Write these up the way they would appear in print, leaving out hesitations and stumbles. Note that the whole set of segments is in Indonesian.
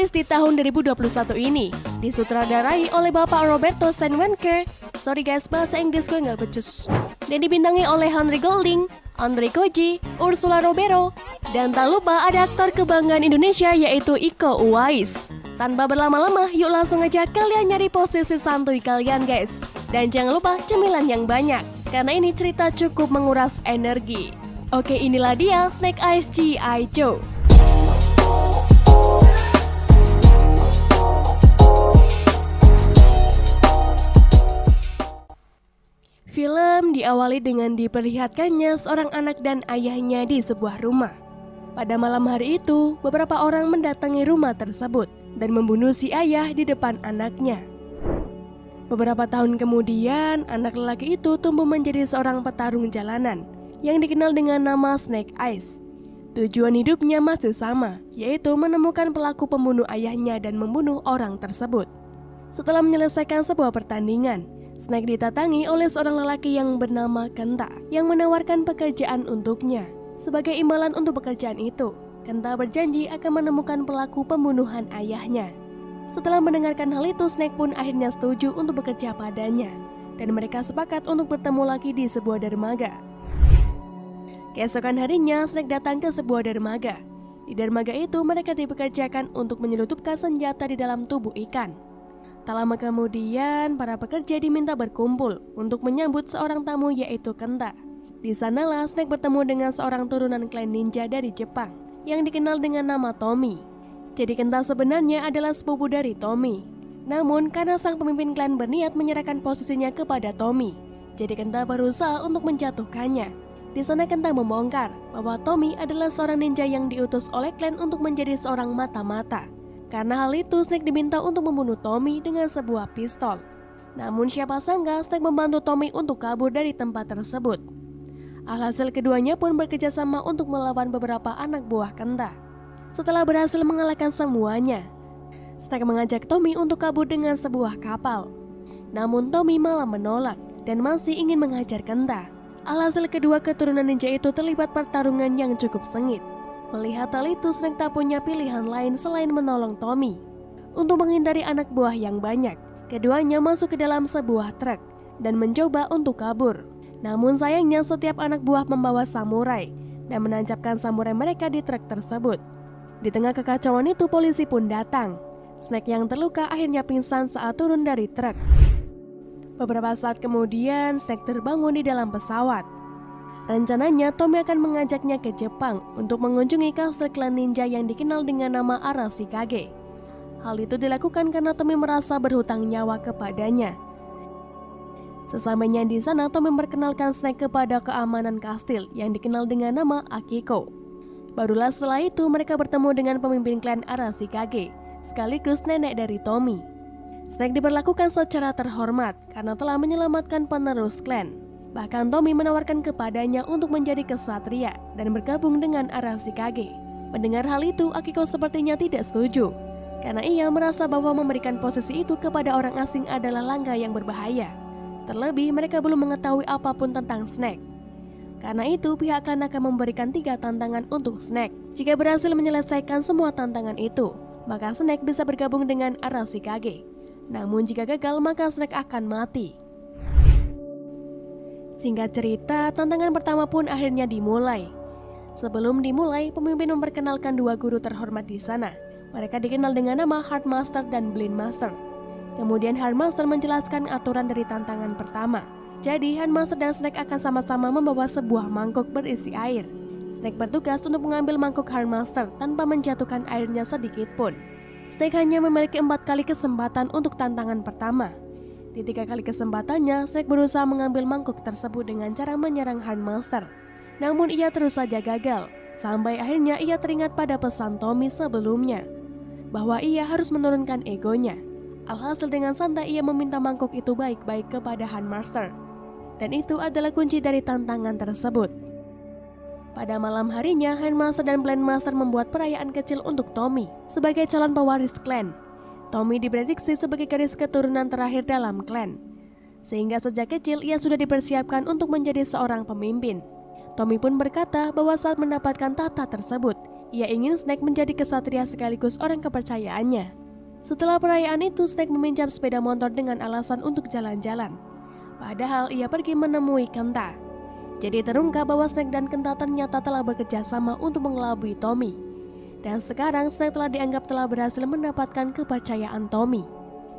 rilis di tahun 2021 ini, disutradarai oleh Bapak Roberto Senwenke. Sorry guys, bahasa Inggris gue nggak becus. Dan dibintangi oleh Henry Golding, Andre Koji, Ursula Robero, dan tak lupa ada aktor kebanggaan Indonesia yaitu Iko Uwais. Tanpa berlama-lama, yuk langsung aja kalian nyari posisi santuy kalian guys. Dan jangan lupa cemilan yang banyak, karena ini cerita cukup menguras energi. Oke, inilah dia Snake Eyes G.I. Joe. Film diawali dengan diperlihatkannya seorang anak dan ayahnya di sebuah rumah. Pada malam hari itu, beberapa orang mendatangi rumah tersebut dan membunuh si ayah di depan anaknya. Beberapa tahun kemudian, anak lelaki itu tumbuh menjadi seorang petarung jalanan yang dikenal dengan nama Snake Eyes. Tujuan hidupnya masih sama, yaitu menemukan pelaku pembunuh ayahnya dan membunuh orang tersebut. Setelah menyelesaikan sebuah pertandingan, Snake didatangi oleh seorang lelaki yang bernama Kenta yang menawarkan pekerjaan untuknya. Sebagai imbalan untuk pekerjaan itu, Kenta berjanji akan menemukan pelaku pembunuhan ayahnya. Setelah mendengarkan hal itu, Snake pun akhirnya setuju untuk bekerja padanya, dan mereka sepakat untuk bertemu lagi di sebuah dermaga. Keesokan harinya, Snake datang ke sebuah dermaga. Di dermaga itu, mereka dipekerjakan untuk menyelundupkan senjata di dalam tubuh ikan. Tak lama kemudian, para pekerja diminta berkumpul untuk menyambut seorang tamu yaitu Kenta. Di sanalah Snake bertemu dengan seorang turunan klan ninja dari Jepang yang dikenal dengan nama Tommy. Jadi Kenta sebenarnya adalah sepupu dari Tommy. Namun karena sang pemimpin klan berniat menyerahkan posisinya kepada Tommy, jadi Kenta berusaha untuk menjatuhkannya. Di sana Kenta membongkar bahwa Tommy adalah seorang ninja yang diutus oleh klan untuk menjadi seorang mata-mata. Karena hal itu, Snake diminta untuk membunuh Tommy dengan sebuah pistol. Namun siapa sangka Snake membantu Tommy untuk kabur dari tempat tersebut. Alhasil keduanya pun bekerja sama untuk melawan beberapa anak buah Kenta. Setelah berhasil mengalahkan semuanya, Snake mengajak Tommy untuk kabur dengan sebuah kapal. Namun Tommy malah menolak dan masih ingin menghajar Kenta. Alhasil kedua keturunan ninja itu terlibat pertarungan yang cukup sengit. Melihat hal itu, Snake tak punya pilihan lain selain menolong Tommy. Untuk menghindari anak buah yang banyak, keduanya masuk ke dalam sebuah truk dan mencoba untuk kabur. Namun sayangnya setiap anak buah membawa samurai dan menancapkan samurai mereka di truk tersebut. Di tengah kekacauan itu, polisi pun datang. Snake yang terluka akhirnya pingsan saat turun dari truk. Beberapa saat kemudian, Snake terbangun di dalam pesawat. Rencananya, Tommy akan mengajaknya ke Jepang untuk mengunjungi kastil klan ninja yang dikenal dengan nama Arashikage. Hal itu dilakukan karena Tommy merasa berhutang nyawa kepadanya. Sesampainya di sana, Tommy memperkenalkan Snake kepada keamanan kastil yang dikenal dengan nama Akiko. Barulah setelah itu mereka bertemu dengan pemimpin klan Arashikage, sekaligus nenek dari Tommy. Snake diperlakukan secara terhormat karena telah menyelamatkan penerus klan. Bahkan Tommy menawarkan kepadanya untuk menjadi kesatria dan bergabung dengan Arashikage. Mendengar hal itu, Akiko sepertinya tidak setuju, karena ia merasa bahwa memberikan posisi itu kepada orang asing adalah langkah yang berbahaya. Terlebih mereka belum mengetahui apapun tentang Snake. Karena itu pihak klan akan memberikan 3 tantangan untuk Snake. Jika berhasil menyelesaikan semua tantangan itu, maka Snake bisa bergabung dengan Arashikage. Namun jika gagal, maka Snake akan mati. Singkat cerita, tantangan pertama pun akhirnya dimulai. Sebelum dimulai, pemimpin memperkenalkan 2 guru terhormat di sana. Mereka dikenal dengan nama Heartmaster dan Blindmaster. Kemudian Heartmaster menjelaskan aturan dari tantangan pertama. Jadi Heartmaster dan Snake akan sama-sama membawa sebuah mangkuk berisi air. Snake bertugas untuk mengambil mangkuk Heartmaster tanpa menjatuhkan airnya sedikit pun. Snake hanya memiliki 4 kali kesempatan untuk tantangan pertama. Di 3 kali kesempatannya, Snake berusaha mengambil mangkuk tersebut dengan cara menyerang Heartmaster. Namun ia terus saja gagal, sampai akhirnya ia teringat pada pesan Tommy sebelumnya, bahwa ia harus menurunkan egonya. Alhasil dengan santai ia meminta mangkuk itu baik-baik kepada Heartmaster. Dan itu adalah kunci dari tantangan tersebut. Pada malam harinya, Heartmaster dan Blindmaster membuat perayaan kecil untuk Tommy sebagai calon pewaris klan. Tommy diprediksi sebagai garis keturunan terakhir dalam klan, sehingga sejak kecil ia sudah dipersiapkan untuk menjadi seorang pemimpin. Tommy pun berkata bahwa saat mendapatkan tahta tersebut, Ia ingin Snake menjadi kesatria sekaligus orang kepercayaannya. Setelah perayaan itu, Snake meminjam sepeda motor dengan alasan untuk jalan-jalan. Padahal ia pergi menemui Kenta. Jadi terungkap bahwa Snake dan Kenta ternyata telah bekerja sama untuk mengelabui Tommy. Dan sekarang Snake telah dianggap telah berhasil mendapatkan kepercayaan Tommy.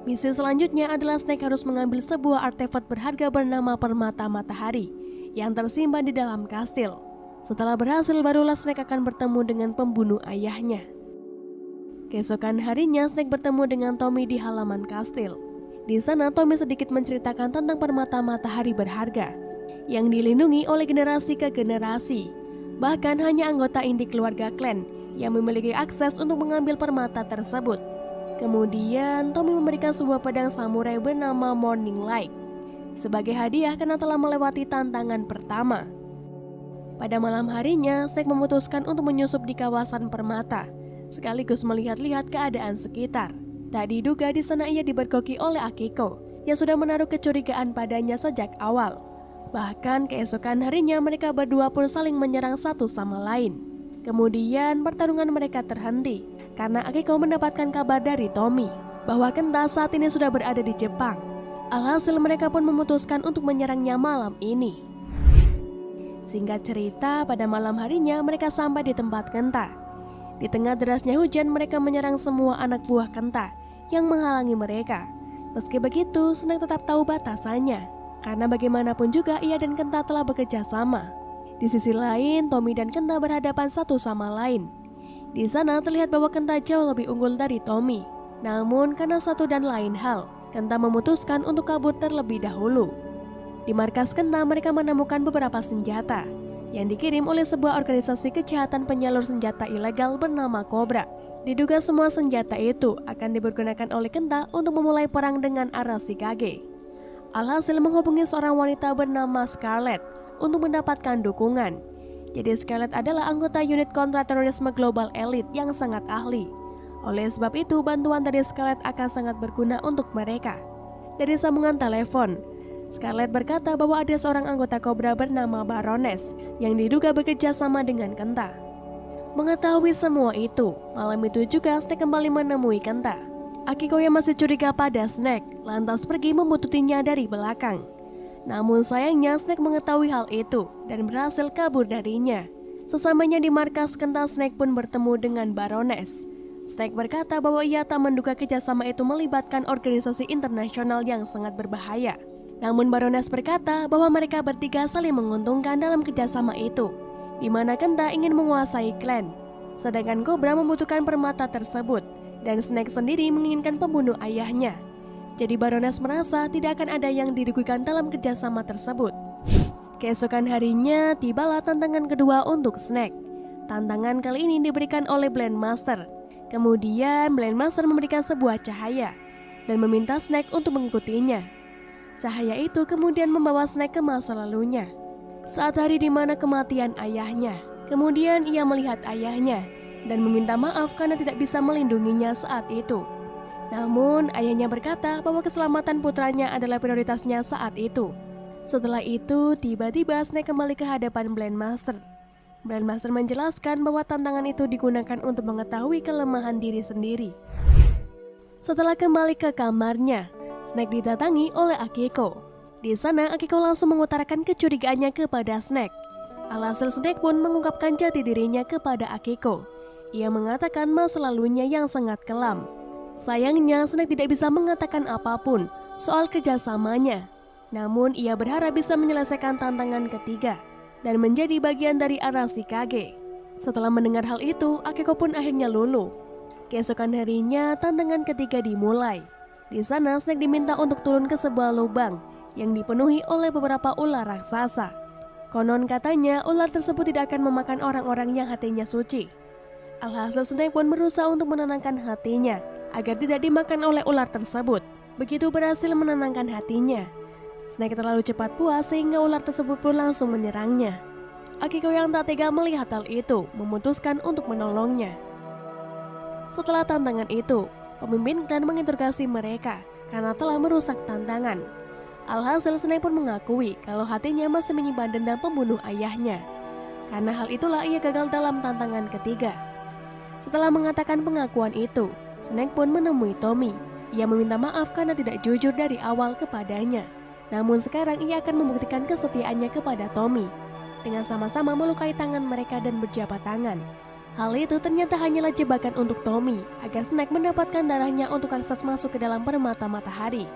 Misi selanjutnya adalah Snake harus mengambil sebuah artefak berharga bernama Permata Matahari yang tersimpan di dalam kastil. Setelah berhasil, barulah Snake akan bertemu dengan pembunuh ayahnya. Keesokan harinya, Snake bertemu dengan Tommy di halaman kastil. Di sana, Tommy sedikit menceritakan tentang permata matahari berharga yang dilindungi oleh generasi ke generasi. Bahkan hanya anggota inti keluarga klan yang memiliki akses untuk mengambil permata tersebut. Kemudian, Tommy memberikan sebuah pedang samurai bernama Morning Light sebagai hadiah karena telah melewati tantangan pertama. Pada malam harinya, Snake memutuskan untuk menyusup di kawasan permata, sekaligus melihat-lihat keadaan sekitar. Tak diduga di sana ia dibergoki oleh Akiko, yang sudah menaruh kecurigaan padanya sejak awal. Bahkan keesokan harinya mereka berdua pun saling menyerang satu sama lain. Kemudian pertarungan mereka terhenti, karena Akiko mendapatkan kabar dari Tommy, bahwa Kenta saat ini sudah berada di Jepang. Alhasil mereka pun memutuskan untuk menyerangnya malam ini. Singkat cerita, pada malam harinya mereka sampai di tempat Kenta. Di tengah derasnya hujan, mereka menyerang semua anak buah Kenta yang menghalangi mereka. Meski begitu, Snake tetap tahu batasannya, karena bagaimanapun juga ia dan Kenta telah bekerja sama. Di sisi lain, Tommy dan Kenta berhadapan satu sama lain. Di sana terlihat bahwa Kenta jauh lebih unggul dari Tommy. Namun karena satu dan lain hal, Kenta memutuskan untuk kabur terlebih dahulu. Di markas Kenta mereka menemukan beberapa senjata yang dikirim oleh sebuah organisasi kejahatan penyalur senjata ilegal bernama Cobra. Diduga semua senjata itu akan dipergunakan oleh Kenta untuk memulai perang dengan Arashikage. Alhasil menghubungi seorang wanita bernama Scarlet untuk mendapatkan dukungan. Jadi Scarlet adalah anggota unit kontraterorisme global elite yang sangat ahli. Oleh sebab itu bantuan dari Scarlet akan sangat berguna untuk mereka. Dari sambungan telepon, Scarlet berkata bahwa ada seorang anggota Cobra bernama Baroness yang diduga bekerja sama dengan Kenta. Mengetahui semua itu, malam itu juga Snake kembali menemui Kenta. Akiko yang masih curiga pada Snake lantas pergi membututinya dari belakang. Namun sayangnya Snake mengetahui hal itu dan berhasil kabur darinya. Sesamanya di markas Kenta, Snake pun bertemu dengan Baroness. Snake berkata bahwa ia tak menduga kerjasama itu melibatkan organisasi internasional yang sangat berbahaya. Namun Baroness berkata bahwa mereka bertiga saling menguntungkan dalam kerjasama itu, di mana Kenta ingin menguasai klan, sedangkan Cobra membutuhkan permata tersebut, dan Snake sendiri menginginkan pembunuh ayahnya. Jadi Baroness merasa tidak akan ada yang dirugikan dalam kerjasama tersebut. Keesokan harinya, tibalah tantangan kedua untuk Snake. Tantangan kali ini diberikan oleh Blend Master. Kemudian Blend Master memberikan sebuah cahaya dan meminta Snake untuk mengikutinya. Cahaya itu kemudian membawa Snake ke masa lalunya, saat hari di mana kematian ayahnya. Kemudian ia melihat ayahnya dan meminta maaf karena tidak bisa melindunginya saat itu. Namun ayahnya berkata bahwa keselamatan putranya adalah prioritasnya saat itu. Setelah itu tiba-tiba Snake kembali ke hadapan Blend Master. Blend Master menjelaskan bahwa tantangan itu digunakan untuk mengetahui kelemahan diri sendiri. Setelah kembali ke kamarnya, Snake didatangi oleh Akiko. Di sana Akiko langsung mengutarakan kecurigaannya kepada Snake. Alhasil Snake pun mengungkapkan jati dirinya kepada Akiko. Ia mengatakan masa lalunya yang sangat kelam. Sayangnya Snake tidak bisa mengatakan apapun soal kerjasamanya. Namun ia berharap bisa menyelesaikan tantangan ketiga dan menjadi bagian dari Arashikage. Setelah mendengar hal itu, Akiko pun akhirnya luluh. Keesokan harinya tantangan ketiga dimulai. Di sana Snake diminta untuk turun ke sebuah lubang yang dipenuhi oleh beberapa ular raksasa. Konon katanya ular tersebut tidak akan memakan orang-orang yang hatinya suci. Alhasil Snake pun berusaha untuk menenangkan hatinya agar tidak dimakan oleh ular tersebut. Begitu berhasil menenangkan hatinya, Snake terlalu cepat puas sehingga ular tersebut pun langsung menyerangnya. Akiko yang tak tega melihat hal itu memutuskan untuk menolongnya. Setelah tantangan itu, pemimpin klan menginterogasi mereka karena telah merusak tantangan. Alhasil Snake pun mengakui kalau hatinya masih menyimpan dendam pembunuh ayahnya. Karena hal itulah ia gagal dalam tantangan ketiga. Setelah mengatakan pengakuan itu, Snake pun menemui Tommy. Ia meminta maaf karena tidak jujur dari awal kepadanya. Namun sekarang ia akan membuktikan kesetiaannya kepada Tommy dengan sama-sama melukai tangan mereka dan berjabat tangan. Hal itu ternyata hanyalah jebakan untuk Tommy agar Snake mendapatkan darahnya untuk akses masuk ke dalam permata matahari.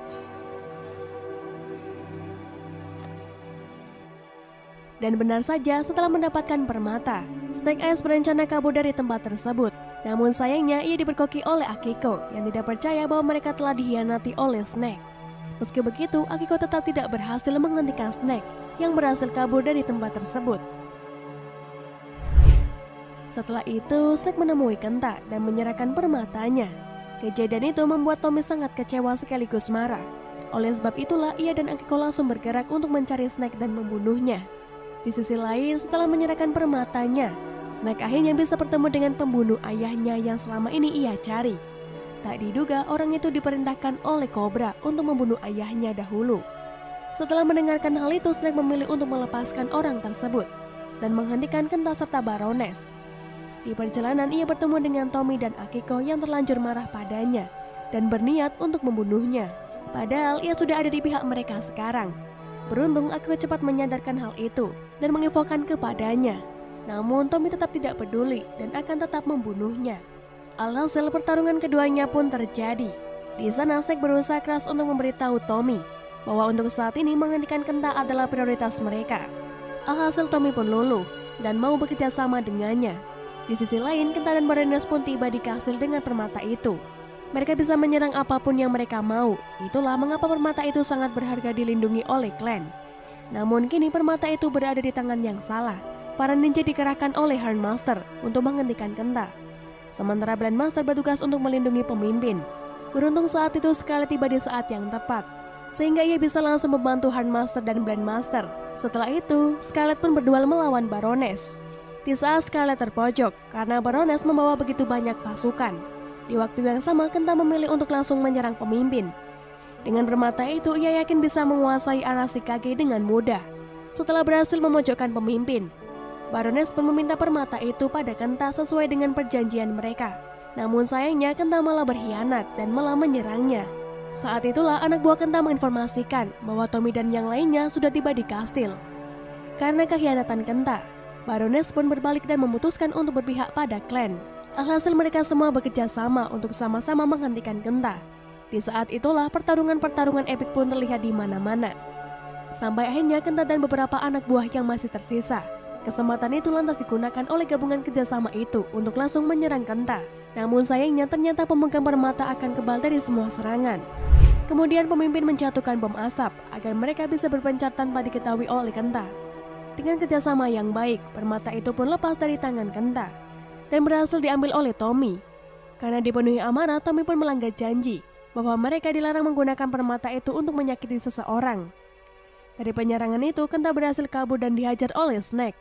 Dan benar saja, setelah mendapatkan permata, Snake Eyes berencana kabur dari tempat tersebut. Namun sayangnya ia diperkoki oleh Akiko yang tidak percaya bahwa mereka telah dikhianati oleh Snake. Meski begitu, Akiko tetap tidak berhasil menghentikan Snake yang berhasil kabur dari tempat tersebut. Setelah itu, Snake menemui Kenta dan menyerahkan permatanya. Kejadian itu membuat Tommy sangat kecewa sekaligus marah. Oleh sebab itulah ia dan Akiko langsung bergerak untuk mencari Snake dan membunuhnya. Di sisi lain, setelah menyerahkan permatanya, Snake akhirnya bisa bertemu dengan pembunuh ayahnya yang selama ini ia cari. Tak diduga orang itu diperintahkan oleh Cobra untuk membunuh ayahnya dahulu. Setelah mendengarkan hal itu, Snake memilih untuk melepaskan orang tersebut dan menghentikan Kenta serta Baroness. Di perjalanan ia bertemu dengan Tommy dan Akiko yang terlanjur marah padanya dan berniat untuk membunuhnya. Padahal ia sudah ada di pihak mereka sekarang. Beruntung Akiko cepat menyadarkan hal itu dan menginfokan kepadanya. Namun Tommy tetap tidak peduli dan akan tetap membunuhnya. Alhasil pertarungan keduanya pun terjadi. Di sana Snake berusaha keras untuk memberitahu Tommy bahwa untuk saat ini menghentikan Kenta adalah prioritas mereka. Alhasil Tommy pun luluh dan mau bekerja sama dengannya. Di sisi lain, Kenta dan Baroness pun tiba di kastil dengan permata itu. Mereka bisa menyerang apapun yang mereka mau. Itulah mengapa permata itu sangat berharga dilindungi oleh klan. Namun kini permata itu berada di tangan yang salah. Para ninja dikerahkan oleh Handmaster untuk menghentikan Kenta. Sementara Blendmaster bertugas untuk melindungi pemimpin. Beruntung saat itu Scarlet tiba di saat yang tepat, sehingga ia bisa langsung membantu Handmaster dan Blendmaster. Setelah itu, Scarlet pun berduel melawan Baroness. Di saat Scarlet terpojok karena Baroness membawa begitu banyak pasukan. Di waktu yang sama, Kenta memilih untuk langsung menyerang pemimpin. Dengan permata itu, ia yakin bisa menguasai Arashikage dengan mudah. Setelah berhasil memojokkan pemimpin, Baroness pun meminta permata itu pada Kenta sesuai dengan perjanjian mereka. Namun sayangnya Kenta malah berkhianat dan malah menyerangnya. Saat itulah anak buah Kenta menginformasikan bahwa Tommy dan yang lainnya sudah tiba di kastil. Karena kekhianatan Kenta, Baroness pun berbalik dan memutuskan untuk berpihak pada klan. Alhasil mereka semua bekerja sama untuk sama-sama menghentikan Kenta. Di saat itulah pertarungan-pertarungan epik pun terlihat di mana-mana. Sampai akhirnya Kenta dan beberapa anak buah yang masih tersisa. Kesempatan itu lantas digunakan oleh gabungan kerjasama itu untuk langsung menyerang Kenta. Namun sayangnya ternyata pemegang permata akan kebal dari semua serangan. Kemudian pemimpin menjatuhkan bom asap agar mereka bisa berpencar tanpa diketahui oleh Kenta. Dengan kerjasama yang baik, permata itu pun lepas dari tangan Kenta dan berhasil diambil oleh Tommy. Karena dipenuhi amarah, Tommy pun melanggar janji bahwa mereka dilarang menggunakan permata itu untuk menyakiti seseorang. Dari penyerangan itu, Kenta berhasil kabur dan dihajar oleh Snake.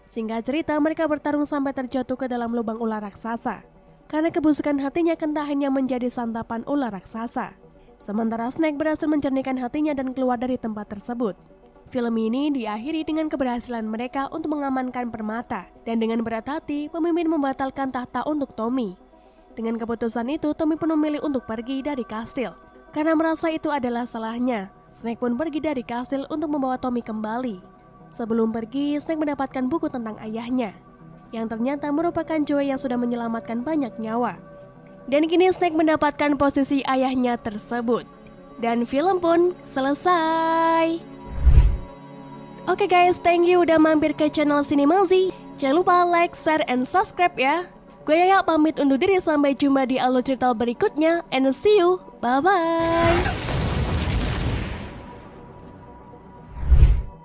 Singkat cerita, mereka bertarung sampai terjatuh ke dalam lubang ular raksasa. Karena kebusukan hatinya, Kenta hanya menjadi santapan ular raksasa. Sementara Snake berhasil mencernihkan hatinya dan keluar dari tempat tersebut. Film ini diakhiri dengan keberhasilan mereka untuk mengamankan permata. Dan dengan berat hati, pemimpin membatalkan tahta untuk Tommy. Dengan keputusan itu, Tommy pun memilih untuk pergi dari kastil. Karena merasa itu adalah salahnya, Snake pun pergi dari kastil untuk membawa Tommy kembali. Sebelum pergi, Snake mendapatkan buku tentang ayahnya, yang ternyata merupakan Joe yang sudah menyelamatkan banyak nyawa. Dan kini Snake mendapatkan posisi ayahnya tersebut. Dan film pun selesai. Oke guys, thank you udah mampir ke channel Cinemazi. Jangan lupa like, share, and subscribe ya. Gue Yaya pamit undur diri, sampai jumpa di alur cerita berikutnya. And see you, bye-bye.